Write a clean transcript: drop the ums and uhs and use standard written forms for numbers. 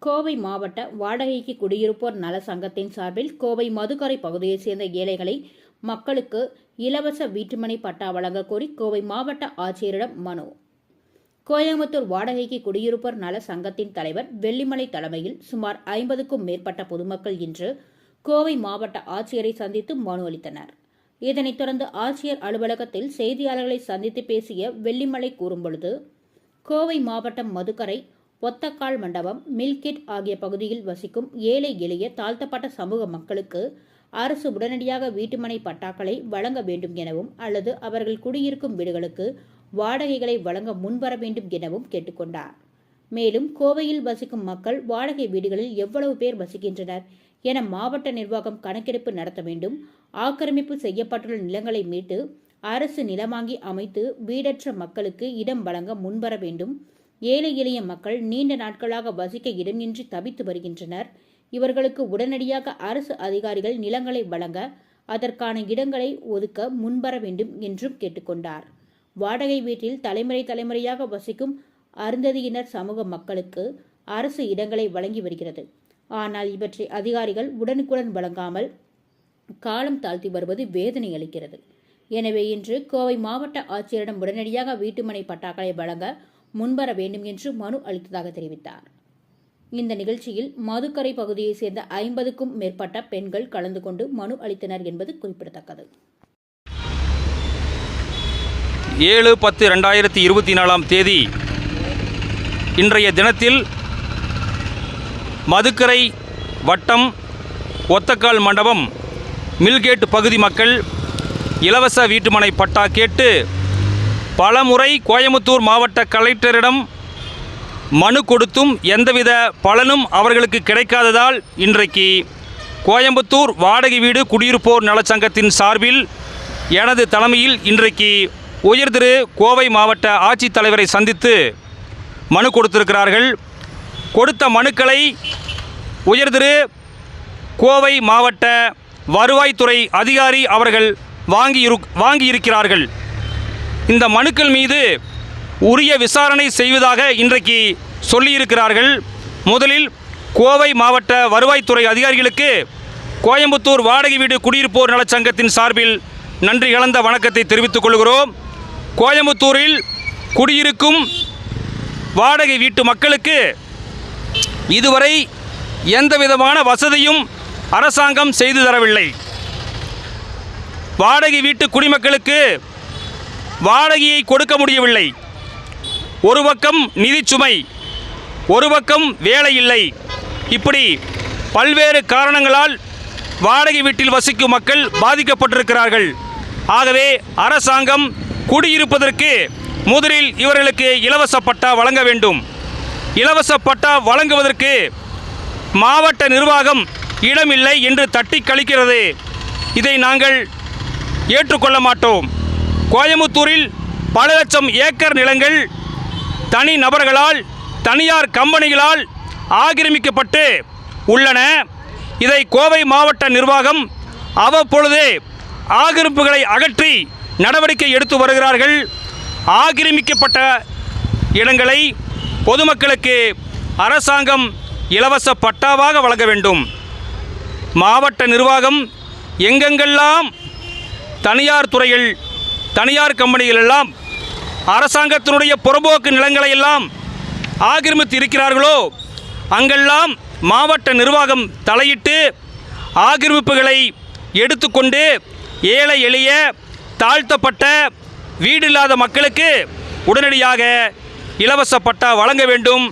கோவை மாவட்ட வாடகைக்கு குடியிருப்போர் நல சங்கத்தின் சார்பில் கோவை மதுக்கரை பகுதியைச் சேர்ந்த ஏழைகளை மக்களுக்கு இலவச வீட்டுமனை பட்டா வழங்க கோரி கோவை மாவட்ட ஆட்சியரிடம் மனு. கோயம்புத்தூர் வாடகைக்கு குடியிருப்போர் நல சங்கத்தின் தலைவர் வெள்ளிமலை தலைமையில் சுமார் 50க்கும் மேற்பட்ட பொதுமக்கள் இன்று கோவை மாவட்ட ஆட்சியரை சந்தித்து மனு அளித்தனர். இதனைத் தொடர்ந்து ஆட்சியர் அலுவலகத்தில் செய்தியாளர்களை சந்தித்து பேசிய வெள்ளிமலை கூறும்பொழுது, கோவை மாவட்டம் மதுக்கரை, ஒத்தக்கால் மண்டபம், மில்கெட் ஆகிய பகுதியில் வசிக்கும் ஏழை எளிய தாழ்த்தப்பட்ட சமூக மக்களுக்கு அரசு உடனடியாக வீட்டுமனை பட்டாக்களை வழங்க வேண்டும் எனவும் அல்லது அவர்கள் குடியிருக்கும் வீடுகளுக்கு வாடகைகளை வழங்க முன்வர வேண்டும் எனவும் கேட்டுக்கொண்டார். மேலும் கோவையில் வசிக்கும் மக்கள் வாடகை வீடுகளில் எவ்வளவு பேர் வசிக்கின்றனர் என மாவட்ட நிர்வாகம் கணக்கெடுப்பு நடத்த வேண்டும். ஆக்கிரமிப்பு செய்யப்பட்டுள்ள நிலங்களை மீட்டு அரசு நிலமாங்கி அமைத்து வீடற்ற மக்களுக்கு இடம் வழங்க முன்வர வேண்டும். ஏழை எளிய மக்கள் நீண்ட நாட்களாக வசிக்க இடமின்றி தவித்து வருகின்றனர். இவர்களுக்கு உடனடியாக அரசு அதிகாரிகள் நிலங்களை வழங்க அதற்கான இடங்களை ஒதுக்க முன்வர வேண்டும் என்றும் கேட்டுக்கொண்டார். வாடகை வீட்டில் தலைமுறையாக வசிக்கும் அருந்ததியினர் சமூக மக்களுக்கு அரசு இடங்களை வழங்கி வருகிறது. ஆனால் இவற்றை அதிகாரிகள் உடனுக்குடன் வழங்காமல் காலம் தாழ்த்தி வருவது வேதனை அளிக்கிறது. எனவே இன்று கோவை மாவட்ட ஆட்சியரிடம் உடனடியாக வீட்டுமனை பட்டாக்களை வழங்க முன்வர வேண்டும் என்று மனு அளித்ததாக தெரிவித்தார். இந்த நிகழ்ச்சியில் மதுக்கரை பகுதியைச் சேர்ந்த 50க்கும் மேற்பட்ட பெண்கள் கலந்து கொண்டு மனு அளித்தனர் என்பது குறிப்பிடத்தக்கது. 7/10/2024 இன்றைய தினத்தில் மதுக்கரை வட்டம், ஒத்தக்கால் மண்டபம், மில்கேட் பகுதி மக்கள் இலவச வீட்டுமனை பட்டா கேட்டு பலமுறை கோயம்புத்தூர் மாவட்ட கலெக்டரிடம் மனு கொடுத்தும் எந்தவித பலனும் அவர்களுக்கு கிடைக்காததால் இன்றைக்கு கோயம்புத்தூர் வாடகை வீடு குடியிருப்போர் நலச்சங்கத்தின் சார்பில் எனது தலைமையில் இன்றைக்கு உயர்திரு கோவை மாவட்ட ஆட்சித்தலைவரை சந்தித்து மனு கொடுத்திருக்கிறார்கள். கொடுத்த மனுக்களை உயர்திரு கோவை மாவட்ட வருவாய்த்துறை அதிகாரி அவர்கள் வாங்கியிருக்கிறார்கள். இந்த மனுக்கள் மீது உரிய விசாரணை செய்வதாக இன்றைக்கு சொல்லியிருக்கிறார்கள். முதலில் கோவை மாவட்ட வருவாய்த்துறை அதிகாரிகளுக்கு கோயம்புத்தூர் வாடகை வீடு குடியிருப்போர் நலச்சங்கத்தின் சார்பில் நன்றி கலந்த வணக்கத்தை தெரிவித்துக் கொள்கிறோம். கோயம்புத்தூரில் குடியிருக்கும் வாடகை வீட்டு மக்களுக்கு இதுவரை எந்தவிதமான வசதியும் அரசாங்கம் செய்து தரவில்லை. வாடகை வீட்டு குடிமக்களுக்கு வாடகையை கொடுக்க முடியவில்லை. ஒரு பக்கம் நிதிச்சுமை, ஒரு பக்கம் வேலை இல்லை. இப்படி பல்வேறு காரணங்களால் வாடகை வீட்டில் வசிக்கும் மக்கள் பாதிக்கப்பட்டிருக்கிறார்கள். ஆகவே அரசாங்கம் குடியிருப்பதற்கு முதலில் இவர்களுக்கு இலவச பட்டா வழங்க வேண்டும். இலவச பட்டா வழங்குவதற்கு மாவட்ட நிர்வாகம் இடமில்லை என்று தட்டி கழிக்கிறது. இதை நாங்கள் ஏற்றுக்கொள்ள மாட்டோம். கோயம்புத்தூரில் பல லட்சம் ஏக்கர் நிலங்கள் தனி நபர்களால், தனியார் கம்பெனிகளால் ஆக்கிரமிக்கப்பட்டு உள்ளன. இதை கோவை மாவட்ட நிர்வாகம் அவ்வப்பொழுதே ஆக்கிரமிப்புகளை அகற்றி நடவடிக்கை எடுத்து வருகிறார்கள். ஆக்கிரமிக்கப்பட்ட இடங்களை பொதுமக்களுக்கு அரசாங்கம் இலவச பட்டாவாக வழங்க வேண்டும். மாவட்ட நிர்வாகம் எங்கெங்கெல்லாம் தனியார் துறைகள், தனியார் கம்பெனிகள் எல்லாம் அரசாங்கத்தினுடைய புறம்போக்கு நிலங்களை எல்லாம் ஆக்கிரமித்து இருக்கிறார்களோ அங்கெல்லாம் மாவட்ட நிர்வாகம் தலையிட்டு ஆக்கிரமிப்புகளை எடுத்துக்கொண்டு ஏழை எளிய தாழ்த்தப்பட்ட வீடில்லாத மக்களுக்கு உடனடியாக இலவச பட்டா வழங்க வேண்டும்.